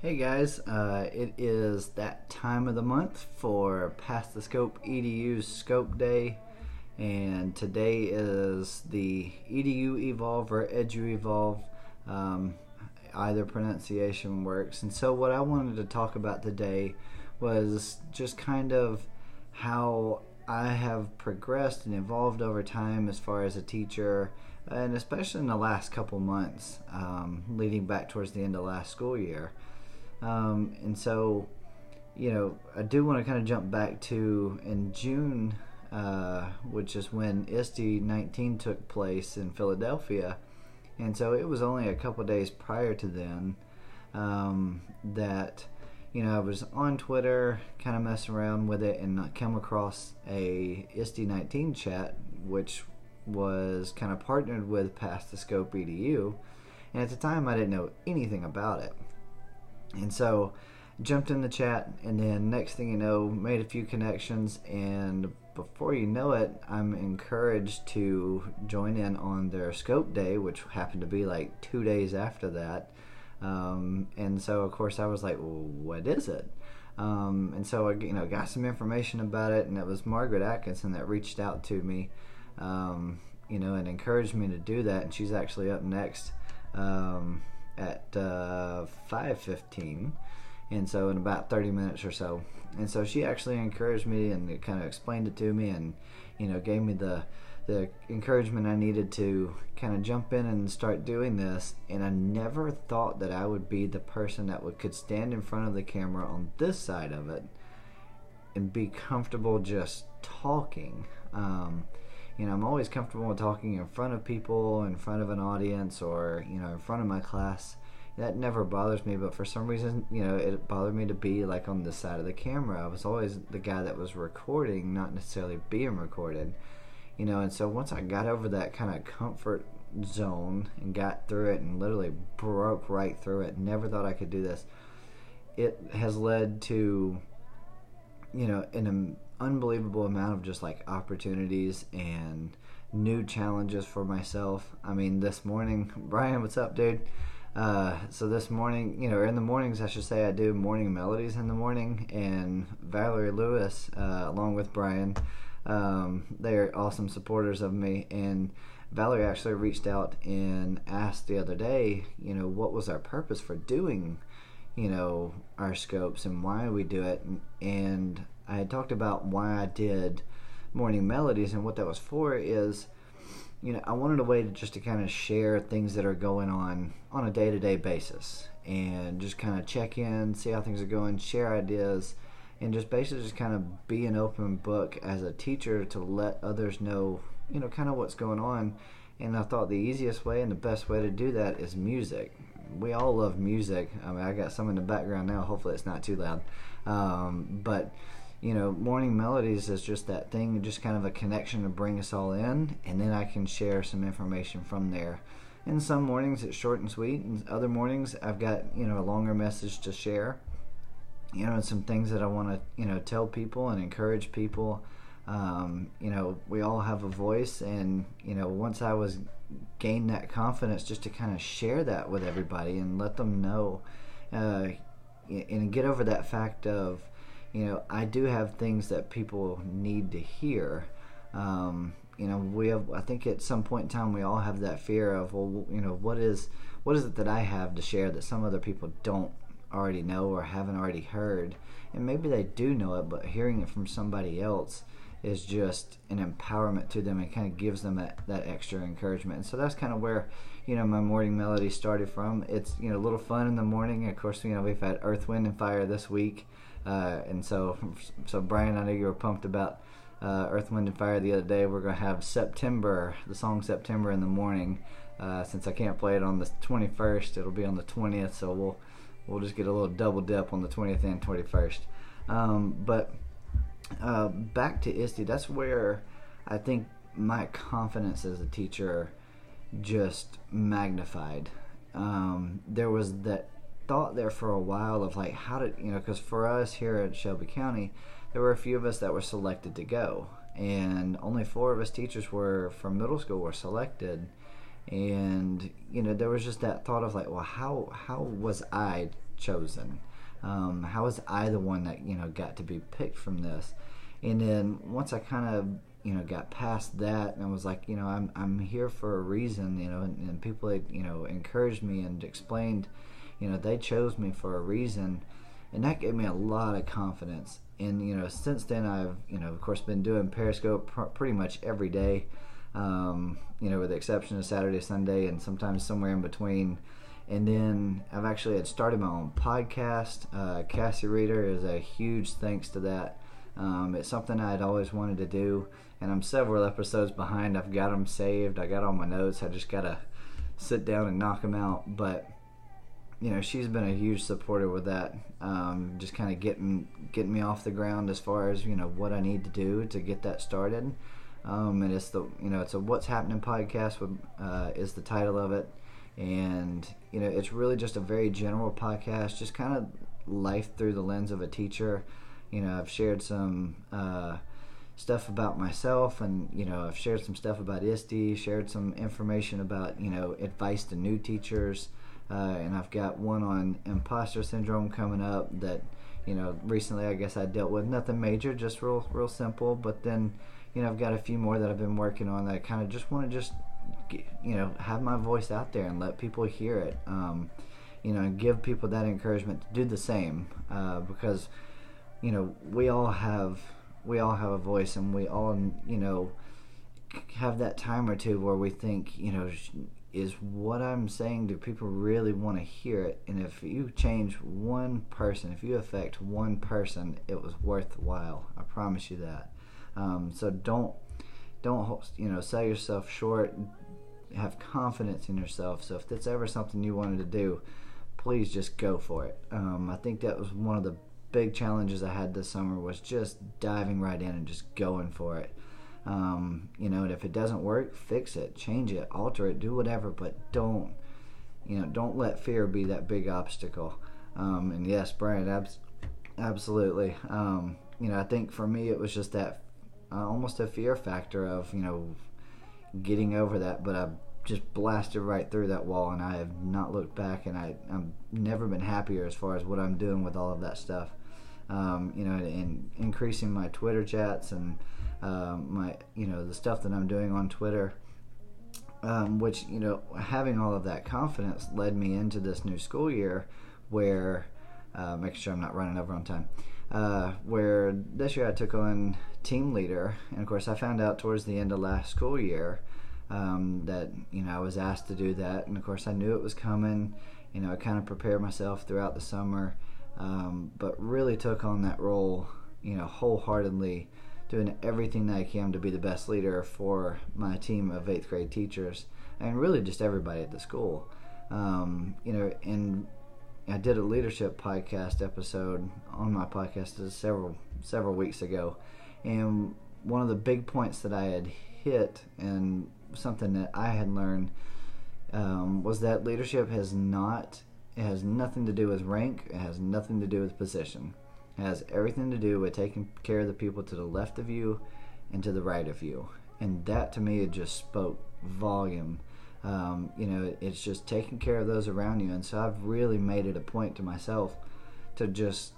Hey guys, it is that time of the month for Past the Scope EDU's Scope Day, and today is the EDU Evolve or Edu Evolve. Either pronunciation works. And so, what I wanted to talk about today was just kind of how I have progressed and evolved over time as far as a teacher, and especially in the last couple months, leading back towards the end of last school year. And so, I do want to kind of jump back to in June, which is when ISTE 19 took place in Philadelphia. And so it was only a couple days prior to then that, I was on Twitter kind of messing around with it and I came across a ISTE 19 chat, which was kind of partnered with Past the Scope EDU. And at the time, I didn't know anything about it. And so jumped in the chat, and then next thing you know, made a few connections, and before you know it, I'm encouraged to join in on their Scope Day, which happened to be like 2 days after that. And so of course I was like, well, what is it? And so I got some information about it, and it was Margaret Atkinson that reached out to me, and encouraged me to do that. And she's actually up next at 5:15, and so in about 30 minutes or so. And so she actually encouraged me and kind of explained it to me, and gave me the encouragement I needed to kind of jump in and start doing this. And I never thought that I would be the person that could stand in front of the camera on this side of it and be comfortable just talking. I'm always comfortable with talking in front of people, in front of an audience, or in front of my class. That never bothers me, but for some reason, it bothered me to be like on this side of the camera. I was always the guy that was recording, not necessarily being recorded. And so once I got over that kind of comfort zone and got through it and literally broke right through it, never thought I could do this, it has led to, an unbelievable amount of just like opportunities and new challenges for myself. I mean, this morning, Brian, what's up, dude? So this morning, or in the mornings, I should say, I do morning melodies in the morning, and Valerie Lewis, along with Brian, they're awesome supporters of me, and Valerie actually reached out and asked the other day, what was our purpose for doing, our scopes and why we do it. And I had talked about why I did morning melodies, and what that was for is, I wanted a way to kind of share things that are going on a day-to-day basis, and just kind of check in, see how things are going, share ideas, and just basically just kind of be an open book as a teacher to let others know, kind of what's going on. And I thought the easiest way and the best way to do that is music. We all love music. I mean, I got some in the background now. Hopefully it's not too loud. But morning melodies is just that thing, just kind of a connection to bring us all in, and then I can share some information from there. And some mornings it's short and sweet, and other mornings I've got, a longer message to share, and some things that I want to, tell people and encourage people. We all have a voice, and, once I was gained that confidence just to kind of share that with everybody and let them know, and get over that fact of, I do have things that people need to hear. I think at some point in time we all have that fear of, well, what is it that I have to share that some other people don't already know or haven't already heard? And maybe they do know it, but hearing it from somebody else is just an empowerment to them and kind of gives them that extra encouragement. And so that's kind of where, my morning melody started from. It's, a little fun in the morning. Of course, we've had Earth, Wind, and Fire this week. And so Brian, I know you were pumped about Earth, Wind, and Fire the other day. We're going to have September, the song September, in the morning. Since I can't play it on the 21st, it'll be on the 20th, so we'll just get a little double dip on the 20th and 21st. But back to ISTE, that's where I think my confidence as a teacher just magnified. There was that thought there for a while of like, how did, because for us here at Shelby County, there were a few of us that were selected to go, and only 4 of us teachers from middle school were selected. And there was just that thought of like, well, how was I chosen? How was I the one that got to be picked from this? And then once I kind of got past that, and I was like, I'm here for a reason, and people encouraged me and explained, they chose me for a reason, and that gave me a lot of confidence. And since then I've of course been doing Periscope pretty much every day, with the exception of Saturday, Sunday, and sometimes somewhere in between. And then I've actually had started my own podcast. Cassie Reader is a huge thanks to that. It's something I'd always wanted to do, and I'm several episodes behind. I've got them saved. I got all my notes. I just gotta sit down and knock them out. But she's been a huge supporter with that. Just kind of getting me off the ground as far as what I need to do to get that started. And it's it's a What's Happening podcast is the title of it. And it's really just a very general podcast, just kind of life through the lens of a teacher. I've shared some stuff about myself, and I've shared some stuff about ISTE, shared some information about advice to new teachers, and I've got one on imposter syndrome coming up that recently I guess I dealt with. Nothing major, just real simple. But then I've got a few more that I've been working on that I kind of just want to have my voice out there and let people hear it, and give people that encouragement to do the same, because we all have a voice, and we all have that time or two where we think, is what I'm saying, do people really want to hear it? And if you change one person, if you affect one person, it was worthwhile. I promise you that. So don't sell yourself short. Have confidence in yourself. So if that's ever something you wanted to do, please just go for it. I think that was one of the big challenges I had this summer, was just diving right in and just going for it. And if it doesn't work, fix it, change it, alter it, do whatever, but don't let fear be that big obstacle. And yes, Brian, absolutely. I think for me it was just that almost a fear factor of getting over that, but I just blasted right through that wall, and I have not looked back, and I've never been happier as far as what I'm doing with all of that stuff. And increasing my Twitter chats, and my the stuff that I'm doing on Twitter, which having all of that confidence led me into this new school year, where making sure I'm not running over on time, where this year I took on team leader. And of course I found out towards the end of last school year that I was asked to do that, and of course I knew it was coming. I kind of prepared myself throughout the summer, but really took on that role wholeheartedly, doing everything that I can to be the best leader for my team of 8th grade teachers, and really just everybody at the school. And I did a leadership podcast episode on my podcast several weeks ago, and one of the big points that I had hit, and something that I had learned, was that leadership has nothing to do with rank. It has nothing to do with position. It has everything to do with taking care of the people to the left of you and to the right of you. And that to me, it just spoke volume. It's just taking care of those around you. And so I've really made it a point to myself to just,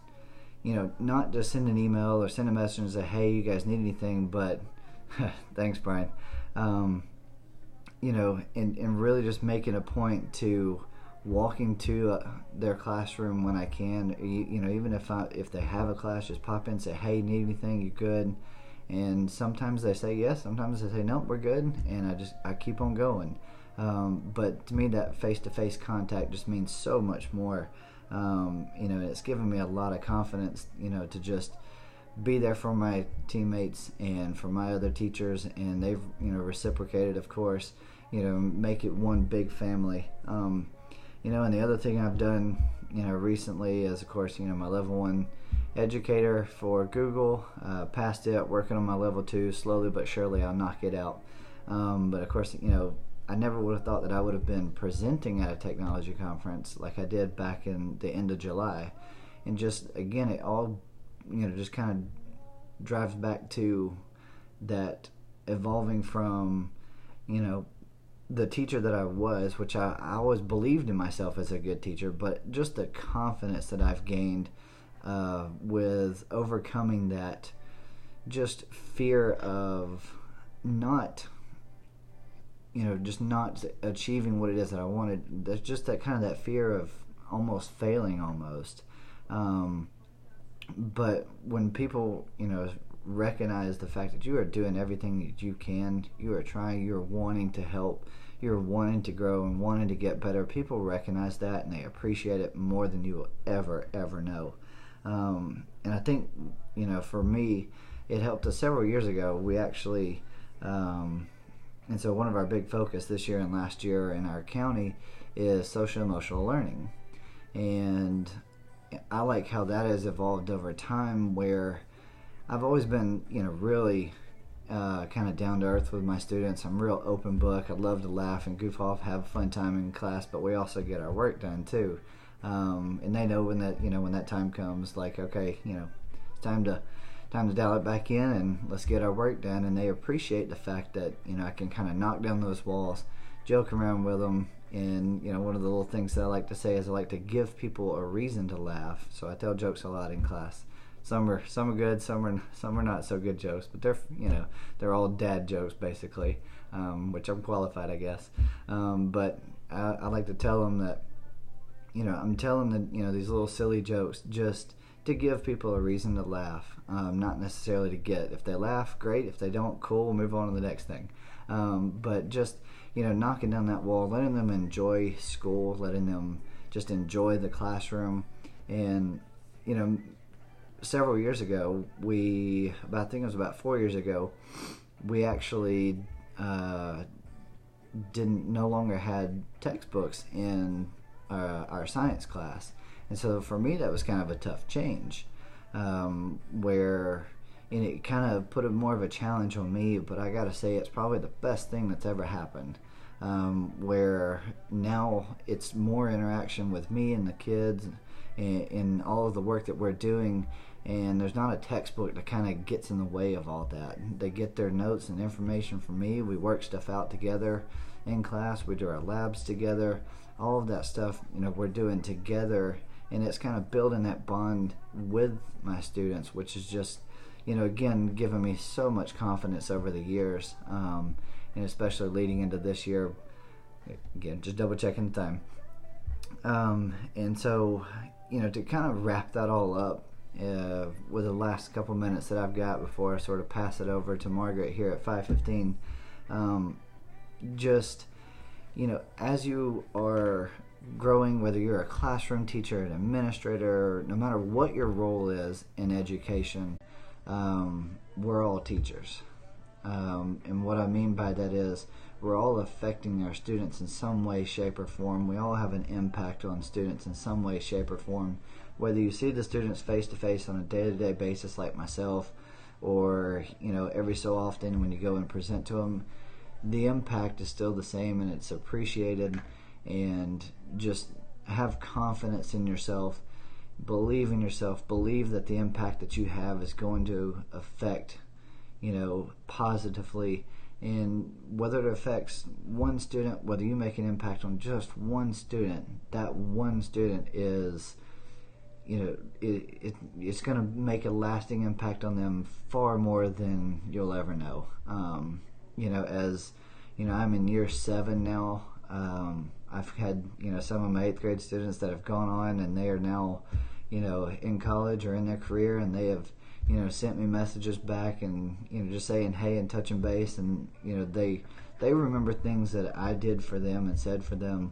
not just send an email or send a message and say, hey, you guys need anything, but thanks, Brian. And really just making a point to walking to their classroom when I can. Even if they have a class, just pop in and say, hey, need anything, you good? And sometimes they say yes, sometimes they say nope, we're good, and I keep on going. But to me, that face-to-face contact just means so much more. It's given me a lot of confidence, to just be there for my teammates and for my other teachers, and they've reciprocated, of course. Make it one big family. And the other thing I've done recently is, of course, my level 1 educator for Google, passed it, working on my level 2. Slowly but surely I'll knock it out. But of course, I never would have thought that I would have been presenting at a technology conference like I did back in the end of July. And just, again, it all, just kind of drives back to that evolving from, the teacher that I was, which I always believed in myself as a good teacher, but just the confidence that I've gained with overcoming that just fear of not, just not achieving what it is that I wanted. There's just that kind of that fear of almost failing almost. But when people, recognize the fact that you are doing everything that you can, you are trying, you're wanting to help, you're wanting to grow and wanting to get better, people recognize that and they appreciate it more than you will ever know. And I think, for me, it helped us several years ago. We actually, and so one of our big focus this year and last year in our county is social emotional learning. And I like how that has evolved over time, where I've always been, really kind of down to earth with my students. I'm a real open book. I love to laugh and goof off, have a fun time in class, but we also get our work done too. And they know when that time comes, like, okay, it's time to dial it back in and let's get our work done. And they appreciate the fact that, I can kind of knock down those walls, joke around with them. And, one of the little things that I like to say is I like to give people a reason to laugh. So I tell jokes a lot in class. Some are good, some are not so good jokes, but they're all dad jokes basically, which I'm qualified, I guess. But I like to tell them that, I'm telling them, these little silly jokes just to give people a reason to laugh, not necessarily to get. If they laugh, great. If they don't, cool. We'll move on to the next thing. But just knocking down that wall, letting them enjoy school, letting them just enjoy the classroom, and several years ago, I think it was about 4 years ago, we actually no longer had textbooks in our science class. And so for me, that was kind of a tough change, where it kind of put more of a challenge on me, but I gotta say it's probably the best thing that's ever happened, where now it's more interaction with me and the kids in all of the work that we're doing, and there's not a textbook that kind of gets in the way of all that. They get their notes and information from me. We work stuff out together in class. We do our labs together. All of that stuff, we're doing together, and it's kind of building that bond with my students, which is just, again, giving me so much confidence over the years, and especially leading into this year. Again, just double checking the time. And so, to kind of wrap that all up, with the last couple minutes that I've got before I sort of pass it over to Margaret here at 5:15, just, as you are growing, whether you're a classroom teacher, an administrator, no matter what your role is in education, we're all teachers. And what I mean by that is we're all affecting our students in some way, shape, or form. We all have an impact on students in some way, shape, or form. Whether you see the students face-to-face on a day-to-day basis like myself, or every so often when you go and present to them, the impact is still the same, and it's appreciated. And just have confidence in yourself, believe in yourself, believe that the impact that you have is going to affect positively. And whether it affects one student, whether you make an impact on just one student, that one student is, it's going to make a lasting impact on them far more than you'll ever know. As I'm in year 7 now. I've had some of my 8th grade students that have gone on, and they are now in college or in their career, and they have sent me messages back and just saying hey and touching base, and they remember things that I did for them and said for them,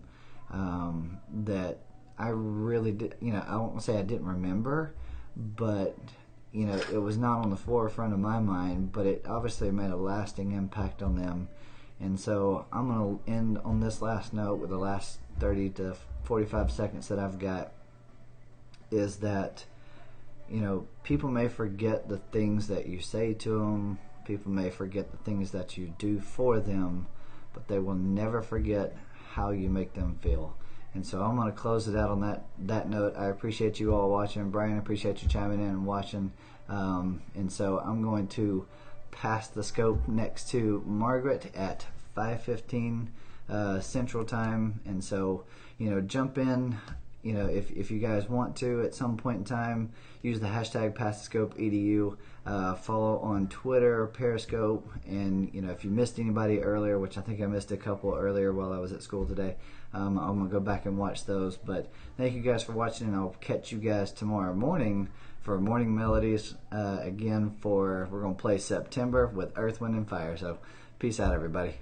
that I really did. I won't say I didn't remember, but it was not on the forefront of my mind, but it obviously made a lasting impact on them. And so I'm going to end on this last note with the last 30 to 45 seconds that I've got, is that people may forget the things that you say to them, people may forget the things that you do for them, but they will never forget how you make them feel. And so I'm going to close it out on that note. I appreciate you all watching. Brian, I appreciate you chiming in and watching. And so I'm going to pass the scope next to Margaret at 5:15 Central Time, and so jump in. If you guys want to at some point in time, use the hashtag PastTheScopeEDU. Follow on Twitter, Periscope, and if you missed anybody earlier, which I think I missed a couple earlier while I was at school today, I'm gonna go back and watch those. But thank you guys for watching, and I'll catch you guys tomorrow morning for Morning Melodies. We're gonna play September with Earth, Wind, and Fire. So peace out, everybody.